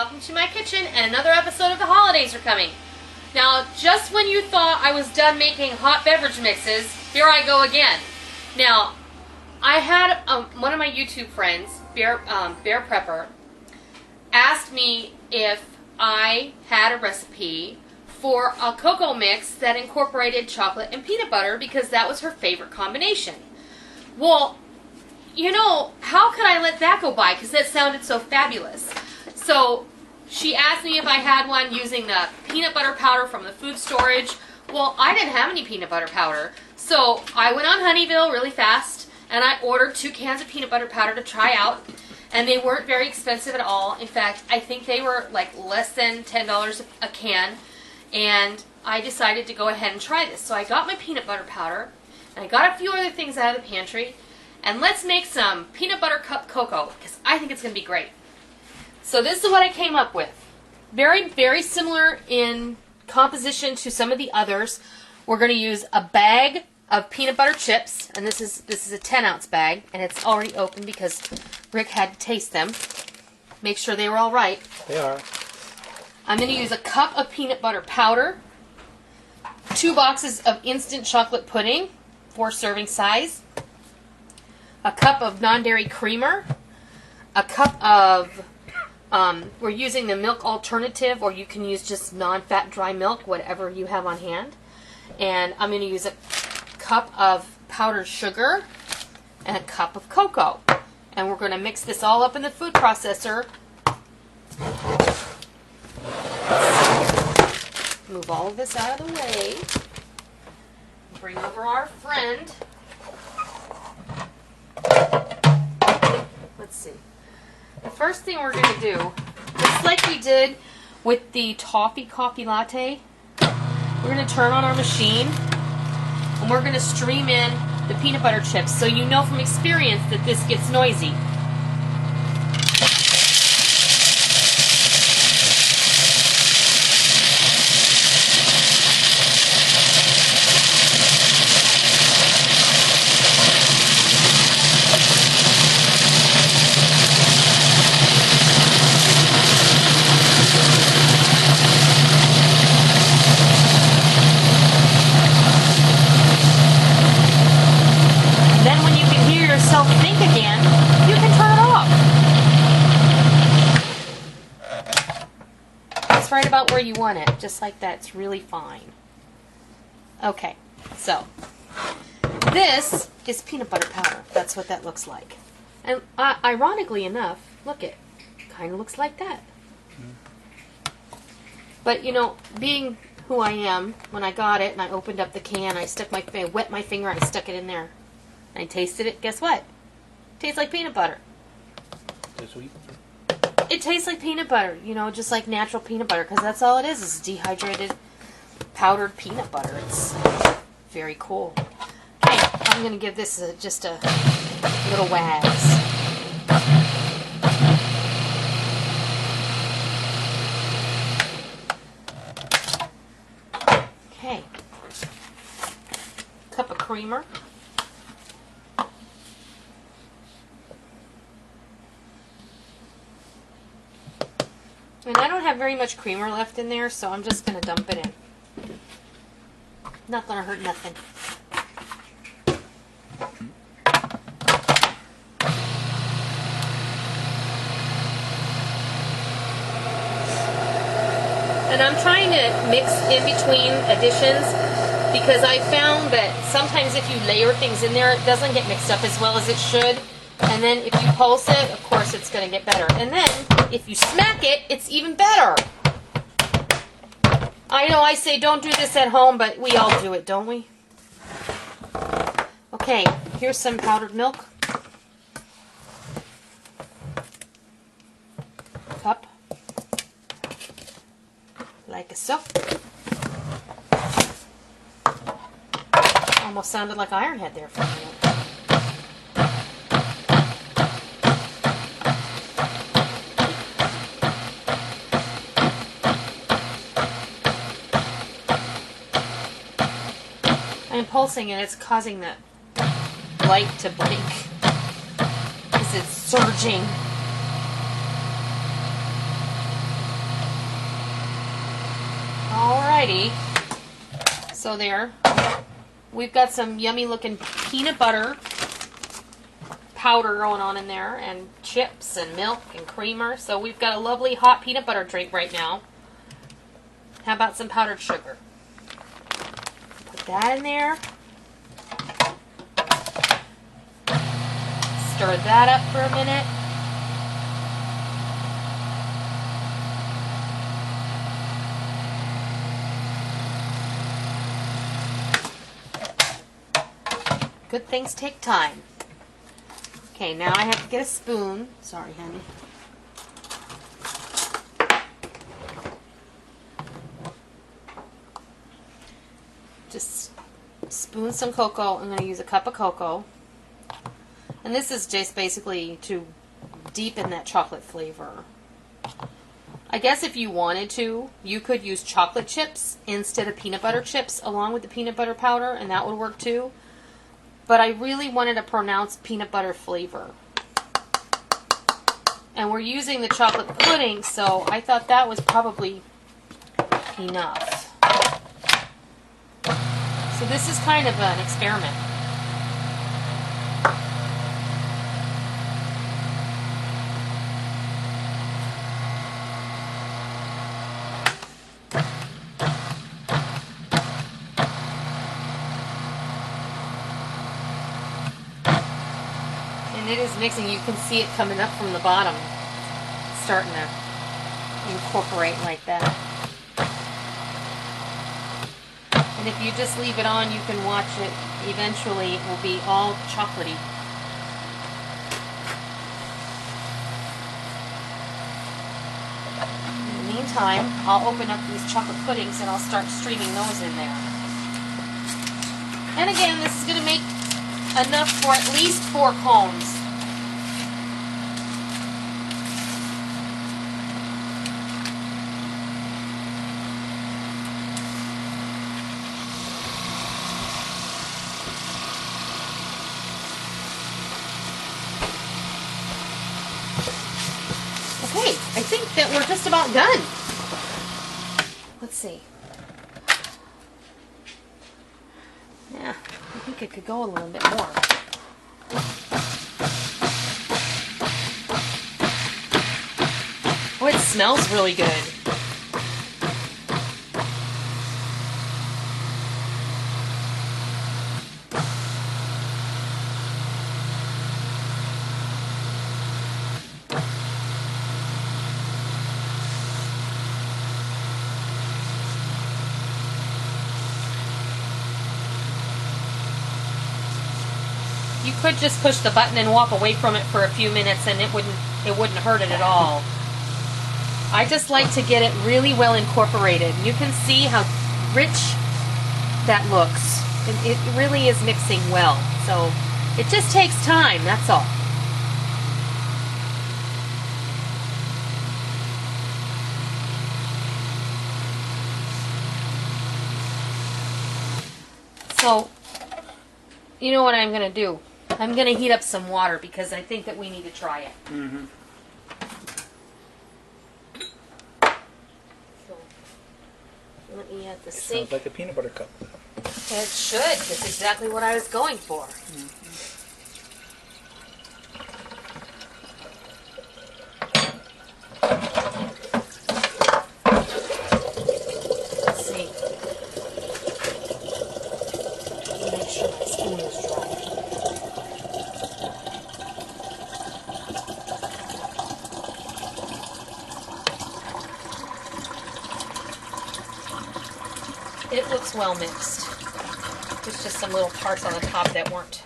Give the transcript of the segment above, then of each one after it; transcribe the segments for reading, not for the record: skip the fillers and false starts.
welcome to my kitchen and another episode of the holidays are coming. Now, just when you thought I was done making hot beverage mixes, here I go again. Now, I had one of my YouTube friends, Bexarprepper, asked me if I had a recipe for a cocoa mix that incorporated chocolate and peanut butter because that was her favorite combination. Well, you know, how could I let that go by? Because that sounded so fabulous. So she asked me if I had one using the peanut butter powder from the food storage. Well, I didn't have any peanut butter powder. So I went on Honeyville really fast and I ordered 2 cans of peanut butter powder to try out. And they weren't very expensive at all. In fact, I think they were like less than $10 a can. And I decided to go ahead and try this. So I got my peanut butter powder and I got a few other things out of the pantry. And let's make some peanut butter cup cocoa because I think it's going to be great. So this is what I came up with. Very, very similar in composition to some of the others. We're going to use a bag of peanut butter chips, and this is a 10-ounce bag, and it's already open because Rick had to taste them. Make sure they were all right. They are. I'm going to use a cup of peanut butter powder, 2 boxes of instant chocolate pudding, 4 serving size, a cup of non-dairy creamer, a cup of, we're using the milk alternative, or you can use just non-fat dry milk, whatever you have on hand. And I'm going to use a cup of powdered sugar and a cup of cocoa. And we're going to mix this all up in the food processor. Move all of this out of the way. Bring over our friend. Let's see. The first thing we're going to do, just like we did with the toffee coffee latte, we're going to turn on our machine and we're going to stream in the peanut butter chips so you know from experience that this gets noisy. Think again, you can turn it off. It's right about where you want it, just like that. It's really fine. Okay, so this is peanut butter powder. That's what that looks like. And ironically enough, look, it kind of looks like that. But you know, being who I am, when I got it and I opened up the can, I wet my finger and I stuck it in there. I tasted it. Guess what? It tastes like peanut butter. Is it sweet? It tastes like peanut butter, you know, just like natural peanut butter, because that's all it is dehydrated, powdered peanut butter. It's very cool. Okay, I'm going to give this just a little wags. Okay. Cup of creamer. And I don't have very much creamer left in there, so I'm just going to dump it in. Not going to hurt nothing. And I'm trying to mix in between additions because I found that sometimes if you layer things in there, it doesn't get mixed up as well as it should. And then if you pulse it, of course it's going to get better. And then if you smack it, it's even better. I know I say don't do this at home, but we all do it, don't we? Okay, here's some powdered milk. Cup. Like so. Almost sounded like Ironhead there for a minute. I'm pulsing and it's causing the light to blink because it's surging. Alrighty. So there. We've got some yummy looking peanut butter powder going on in there, and chips and milk and creamer. So we've got a lovely hot peanut butter drink right now. How about some powdered sugar? Put that in there. Stir that up for a minute. Good things take time. Okay, now I have to get a spoon. Sorry, honey. Just spoon some cocoa. I'm going to use a cup of cocoa. And this is just basically to deepen that chocolate flavor. I guess if you wanted to, you could use chocolate chips instead of peanut butter chips along with the peanut butter powder, and that would work too. But I really wanted a pronounced peanut butter flavor. And we're using the chocolate pudding, so I thought that was probably enough. So this is kind of an experiment. And it is mixing. You can see it coming up from the bottom, starting to incorporate like that. And if you just leave it on, you can watch it. Eventually, it will be all chocolatey. In the meantime, I'll open up these chocolate puddings and I'll start streaming those in there. And again, this is going to make enough for at least 4 cones. Okay, I think that we're just about done. Let's see. Yeah, I think it could go a little bit more. Oh, it smells really good. You could just push the button and walk away from it for a few minutes and it wouldn't hurt it at all. I just like to get it really well incorporated. You can see how rich that looks. It really is mixing well. So it just takes time, that's all. So, you know what I'm going to do? I'm going to heat up some water because I think that we need to try it. Mm-hmm. So, let me add the It sink. sounds like a peanut butter cup. It should. That's exactly what I was going for. Mm-hmm. Let's see. Make sure my spoon is dry. It looks well mixed. There's just some little parts on the top that weren't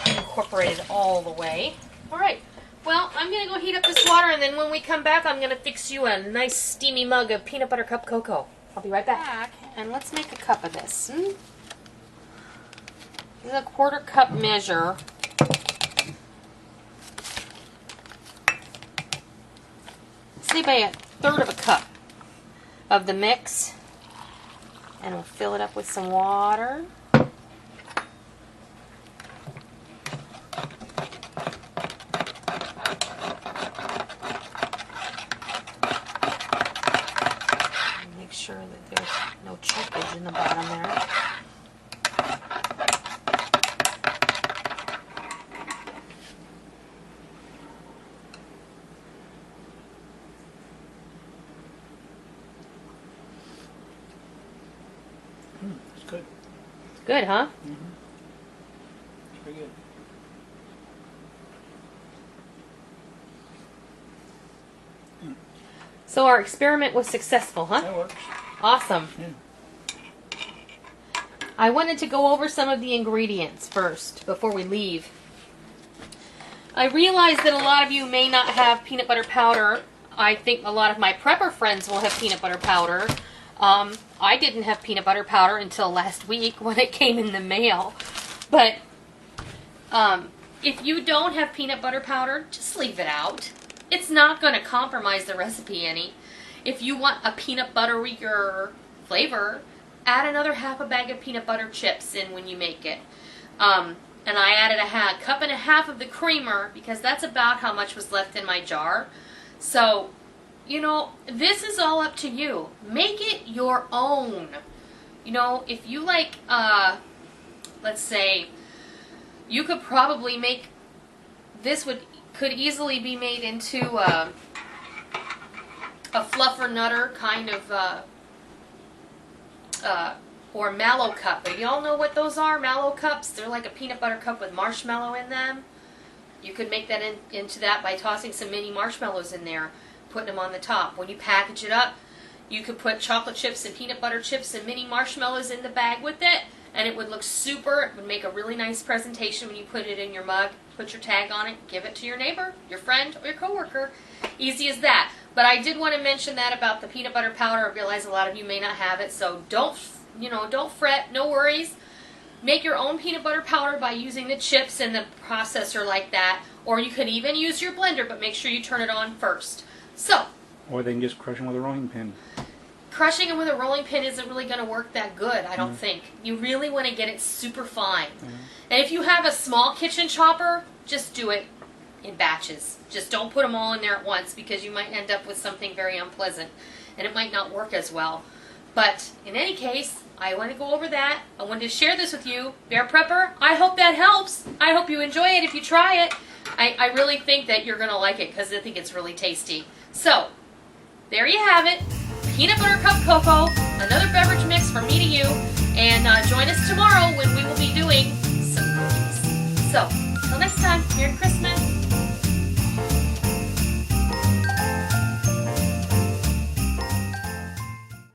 incorporated all the way. Alright, well, I'm going to go heat up this water, and then when we come back, I'm going to fix you a nice steamy mug of peanut butter cup cocoa. I'll be right back. And let's make a cup of this. This is a 1/4 cup measure. Say by 1/3 of a cup of the mix. And we'll fill it up with some water. sure that there's no chippage in the bottom there. It's good. Good, huh? Mm-hmm. It's pretty good. So our experiment was successful, huh? That works. Awesome. Yeah. I wanted to go over some of the ingredients first before we leave. I realize that a lot of you may not have peanut butter powder. I think a lot of my prepper friends will have peanut butter powder. I didn't have peanut butter powder until last week when it came in the mail. But if you don't have peanut butter powder, just leave it out. It's not going to compromise the recipe any. If you want a peanut butterier flavor, add another half a bag of peanut butter chips in when you make it. And I added a cup and a half of the creamer because that's about how much was left in my jar. So, you know, this is all up to you. Make it your own. You know, if you like, let's say, you could probably make, this could easily be made into a fluffer nutter kind of, or mallow cup. But y'all know what those are, mallow cups? They're like a peanut butter cup with marshmallow in them. You could make that into that by tossing some mini marshmallows in there, putting them on the top. When you package it up, you could put chocolate chips and peanut butter chips and mini marshmallows in the bag with it, and it would look super. It would make a really nice presentation when you put it in your mug. Put your tag on it, give it to your neighbor, your friend, or your coworker. Easy as that. But I did want to mention that about the peanut butter powder. I realize a lot of you may not have it, so don't fret, no worries. Make your own peanut butter powder by using the chips in the processor like that, or you could even use your blender, but make sure you turn it on first. So, Or they can just crush them with a rolling pin. crushing them with a rolling pin isn't really going to work that good, I don't think. You really want to get it super fine. And if you have a small kitchen chopper, just do it in batches. Just don't put them all in there at once because you might end up with something very unpleasant and it might not work as well. But in any case, I want to go over that. I wanted to share this with you. Bear Prepper, I hope that helps. I hope you enjoy it if you try it. I really think that you're going to like it because I think it's really tasty. So, there you have it. Peanut butter cup cocoa, another beverage mix from me to you. And join us tomorrow when we will be doing some cookies. So, until next time, Merry Christmas.